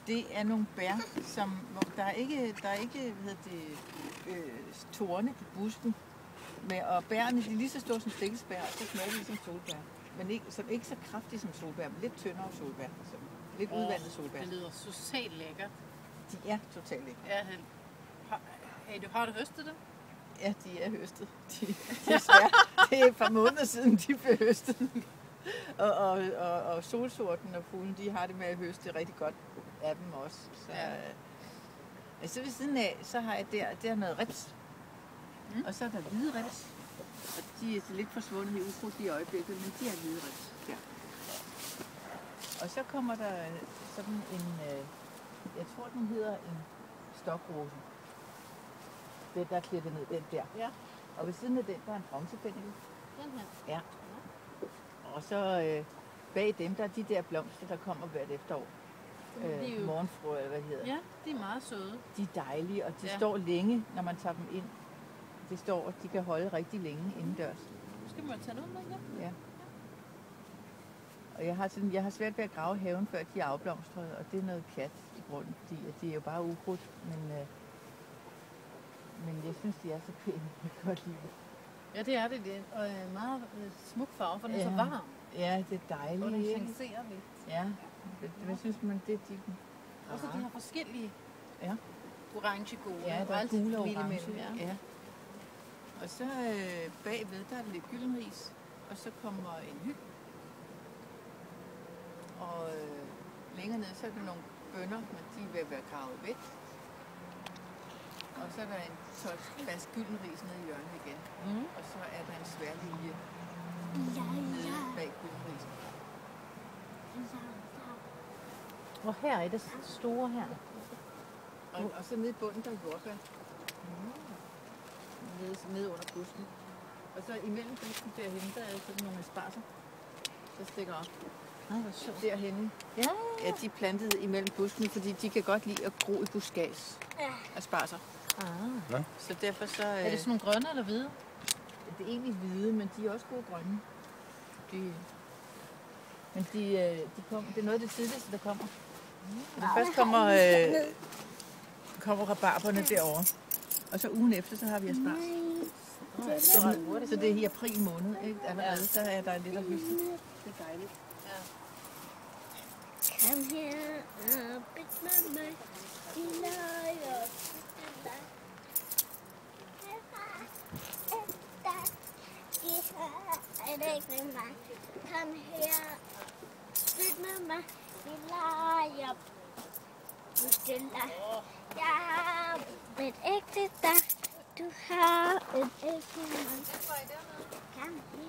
Det er nogle bær, hvor der er ikke torne på busken. Og bærene de er lige så store som stikkelsbær, og så smager de ligesom solbær. Men ikke så kraftige som solbær, men lidt tyndere solbær. Lidt udvandet solbær. Det lyder totalt lækkert. De er totalt lækkert. Ja, har du høstet dem? Ja, de er høstet. De er svære. Det er et par måneder siden, de blev høstet. Og solsorten og fuglen, de har det med at høste rigtig godt af dem også. Så, så ved siden af, så har jeg der noget rips. Og så er der hvide rips. Og de er lidt forsvundet i ukrudt i øjeblikket, men de er hvide rips. Ja. Og så kommer der sådan en, jeg tror den hedder en stokrose. Den der er klippet ned, den der. Ja. Og ved siden af den, der er en bronzefænkel. Den her? Ja. Og så bag dem, der er de der blomster, der kommer hvert efterår. Morgenfrø, eller hvad det hedder. Ja, de er meget søde. De er dejlige, og de står længe, når man tager dem ind. Det står, at de kan holde rigtig længe indendørs. Nu skal man tage noget med igen. Ja. Og jeg har svært ved at grave haven, før de er afblomstrede, og det er noget pjat i grunden, fordi de er jo bare ukrudt, men jeg synes, de er så pæne. Jeg kan godt lide det. Ja, det er det. Det er en meget smuk farve, for den er så varm. Ja, det er dejligt. Og den chancerer lidt. Ja, hvad synes man, det er de... Og så de har forskellige orange gule. Ja, der er gule og orange. Ja. Og så bagved, der er lidt gyldenris, og så kommer en hyld. Og længere ned, så er der nogle bønner, men de er ved at være gravet væk. Og så er der en fast gyldenris nede i hjørnet igen. Og så er der en sværlilje nede bag gyldenrisen. Og her er det store her. Og så nede i bunden, der er jordbær. Nede under busken. Og så imellem busken derhenne, der er sådan nogle asparger, der stikker op. Nej, hvor sjovt. Derhenne. Ja, de er plantet imellem buskene, fordi de kan godt lide at gro i buskads. Asparger. Ja. Så derfor så... Er det sådan nogle grønne eller hvide? Det er egentlig hvide, men de er også gode grønne. Men det er noget af det tidligste, der kommer. Når først kommer rabarberne derovre. Og så ugen efter, så har vi asparges. Så det er i april måned, ikke? Allerede, så er der lidt at høste. Det er dejligt. Ja. Come here, big mama, come here, big mama, ja, et ægte dag, du har et ægte mand. Kom her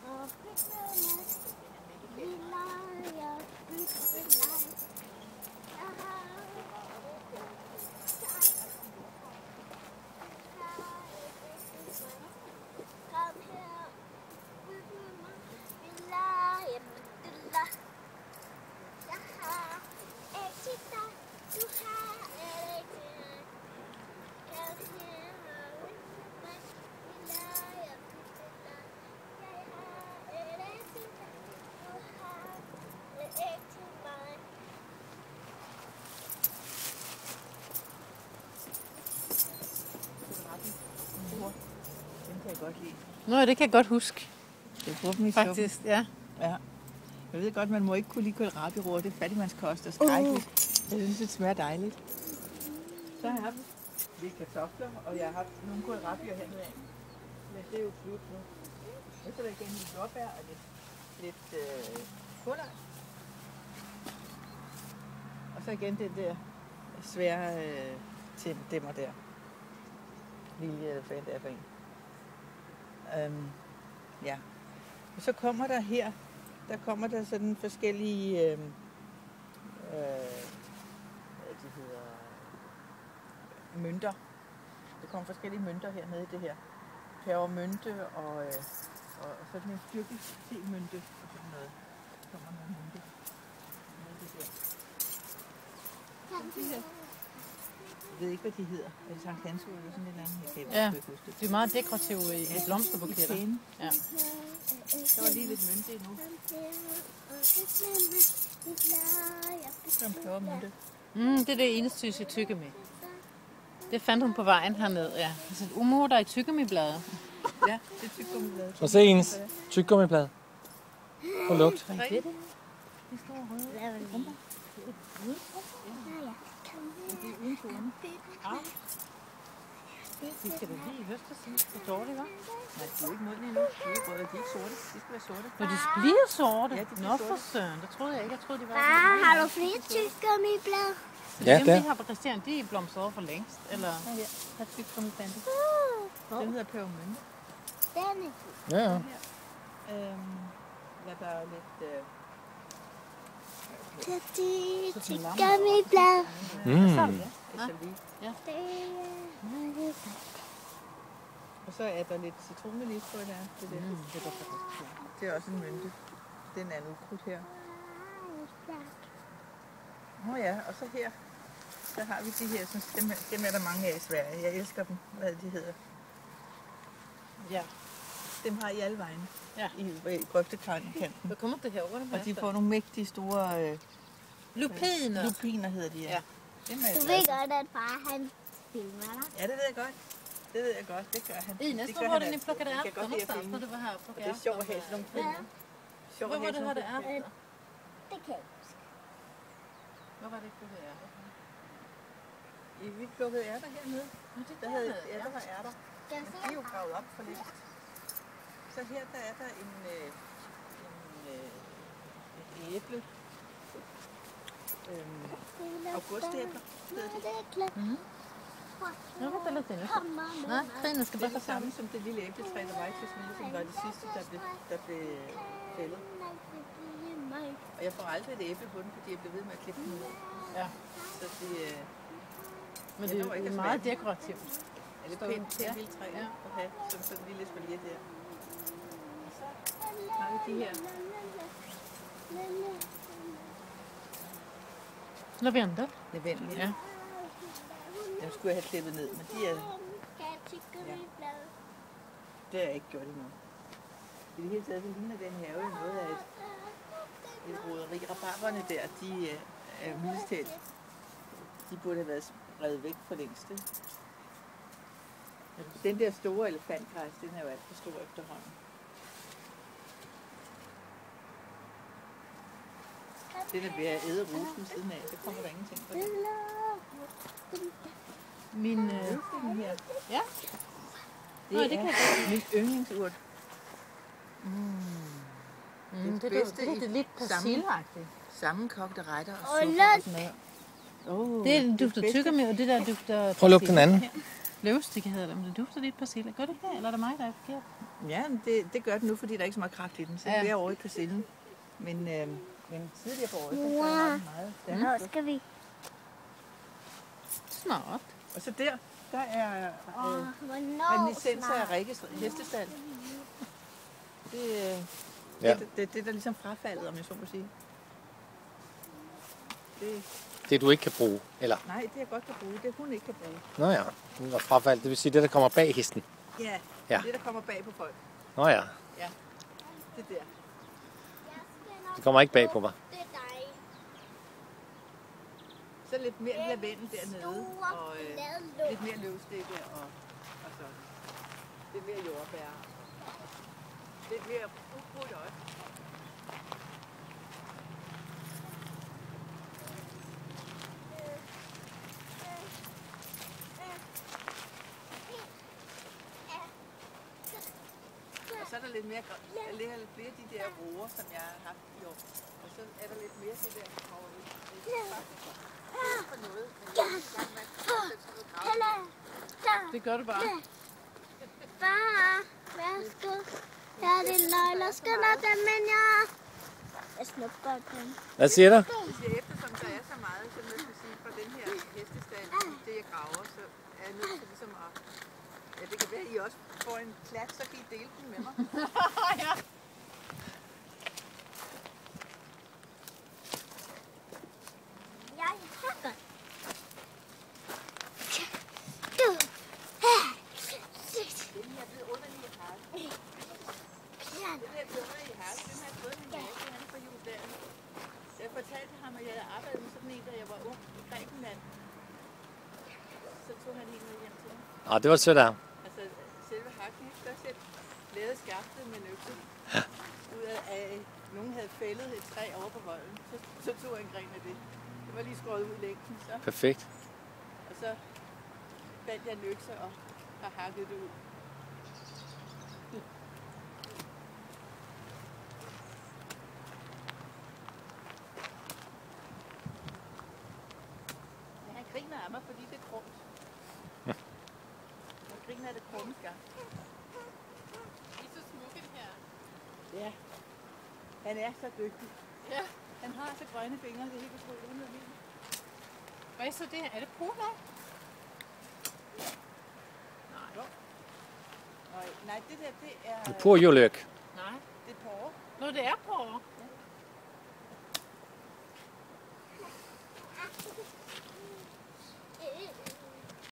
og big mama, vi leger byggeleg. Kom her, big mama, vi leger byggeleg. Jeg har ægte dig, du har et ægte mand. Kom her og big mama, vi leger byggeleg. Jeg har et ægte dig, du har et ægte mand. Den kan jeg godt lide. Nå, det kan jeg godt huske. Jeg bruger dem i faktisk, suppen. ja. Jeg ved godt, man må ikke kunne lide kohlrabi-roer. Det er fattigmandskost og skrækkeligt. Jeg synes, det smager dejligt. Så har jeg haft lidt kartofler, og jeg har haft nogle kohlrabier hernede af. Men det er jo slut nu. Og så er der igen lidt jordbær og lidt purløg. Og så igen den der svære demmer der. Lille eller hvad det er for en. Ja. Og så kommer der her, kommer der sådan forskellige, de hedder mønter. Der kommer forskellige mønter hernede i det her. Pebermynte og sådan en tyrkisk temynte og sådan noget. Der kommer nogle mynte. Jeg ved ikke, hvad de hedder. Er det Sankt Hans eller sådan et eller andet? Ja, de er meget dekorative i blomsterbuketter. Ja. Der var lige lidt mynte endnu. Så en pebermynte. Det er det eneste i tyggegummi. Det fandt hun på vejen herned, ja. Altså et umor, der er i tyggummibladet. Ja, det er tyggegummiblad. Og se ens tyggegummiblad. Og lugt. Hvad er det? De store røde. Hvad er det? De er uden torne. De skal da lige høste sig. Det er dårligt, hva'? Nej, de er ikke modne endnu. De er ikke røde, de er ikke sorte. De skal være sorte. Når de bliver sorte? Ja, de bliver Nå sorte. for søren, det troede jeg ikke. Jeg troede, de var... Far, har du flere tyggegummiblad? Ja, Dem, der. vi har på Christian, de er blomstret over for længst. Eller... Ja, der er tyggegummiplante. Den hedder pebermynte. Denne. Ja, ja. Ja, der er lidt... Tyggegummiblad. Esalie. Og så er der lidt citronelis på der. Det er også en mynte. Den er en ukrudt her. Ja, og så her, der har vi de her, dem er der mange af i Sverige. Jeg elsker dem, hvad de hedder. Ja, dem har I alle vegne. Ja. I grøftekanten. Hvad kommer det herover? Og de får nogle mægtige store lupiner. lupiner, hedder de. Ja. Dem er Du jeg ved glad for. godt, at far han filmer dig. Ja, det ved jeg godt. Det ved jeg godt. Det gør han. Ines, Det hvor gør var han det, ni altid. plockade Han kan ärtor godt lide at någonstans filme. när du var här och Og plockade det er sjovt at have sådan nogle film. Sjovt Hvor at var have det, sådan har det nogle film. ärtor? Det kan jeg huske. Hvor var det, plockade ärtor? Vi plukkede ærter hernede. Der havde der var ærter. Skal jeg Men se? de er jo gravet op for længst. Så her der er der et æble. Augustæbler hedder de. Det er klart. Jag vet inte lite nu. Kommer med Nej, mig. Trine skal Det er bare det samme som det lille æbletræ, der var i Tisminde, som var det sidste, der blev fældet. Og jeg får aldrig et æble på den, fordi jeg bliver ved med at klippe den ud. Ja. Så det Men Jeg det når ikke er at meget smage. dekorativt. er lidt pænt lille træ Ja. at have, som sådan en lille spalier der. Og så har vi de her. Lavendel. Lavendel. Ja. Dem skulle jeg have klippet ned, men de er, det har jeg ikke gjort endnu. I det hele taget, så ligner den have jo noget af et roderi. Rabarberne der, de er mildest talt. De burde have været revet væk for længst. Ikke? Den der store elefantgræs, den er jo alt for stor efterhånden. Den er ved at æde rosen siden af, så kommer der ingenting på den. Min... Den her, Ja. det Nå, det kan jeg er mit yndlingsurt. Det er bedste det, det er lidt persilagtigt. Sammenkogte retter og Og suppe og lugt. sådan noget. Det dufter tyggegummi, og det der dufter... Prøv at lugte den anden. Løvstikke hedder det, men det dufter lidt persille. Gør det ikke det, eller er det mig, der er forkert? Ja, men det gør den nu, fordi der er ikke så meget kraft i den. Så Ja. det er over i persillen. Men tidligere på året, der var den meget stærk. Hvor skal vi? Snart. Og så der er Hvornår reminiscenser af snart? Rikkes hestestald. Det, Ja. det der ligesom frafaldet, om jeg så må sige. Det, Det du ikke kan bruge. Eller, nej, det jeg godt kan bruge, det hun ikke kan bruge. nå ja, og frafald, det vil sige det, der kommer bag hesten. Ja, Ja. det der kommer bag på folk. Nå ja, Det der. det kommer ikke bag på mig. Det er dig. Så lidt mere lavendel dernede, Store og bladlåg. lidt mere løvstikke og så lidt mere jordbær. Lidt mere ukrudt også. Og så er der lidt mere, der ligger lidt flere af de der roer, som jeg har haft i år. Og så er der lidt mere det der kogeri. For noget, men jeg er i gang med at sætte sådan noget grav. Pelle, der. Det gør du bare. Far, værsgo. Her er dine nøgler. Skynd dig, men jeg snupper godt den. Hvad siger du? Jeg siger, eftersom der er så meget, som jeg skal sige, fra den her hestestald, det jeg graver, så er jeg nødt til ligesom at... Ja, det kan være, at I også får en klat, så kan I dele den med mig. Ja. Jeg hakker. Den her vidunderlige harte. Den her vidunderlige harte, den har jeg fået min nabo, han er fra Jugoslavien. Så jeg fortalte ham, at jeg havde arbejdet med sådan en, da jeg var ung i Grækenland, så tog han en med hjem til mig. Ah, det var sødt af ham. Altså selve hakken, ikke? Der selv lavede skaftet med en økse. Ud af, nogen havde fældet et træ over på volden. Så tog jeg en gren af det. Det var lige skåret ud i længden, så. Perfekt. Og så fandt jeg en økse og har hakket det ud. Men han griner af mig, fordi det er krumt. Han griner af det krumme skam. I er så smukke her. Ja. Han er så dygtig. Ja. Han har så grønne fingre, det er helt utroligt. Hun er vild. Hvad er så det her? Er det polar? Nej, det der, det er... Purjoløk. Nej. Det er porre. Nå, det er porre.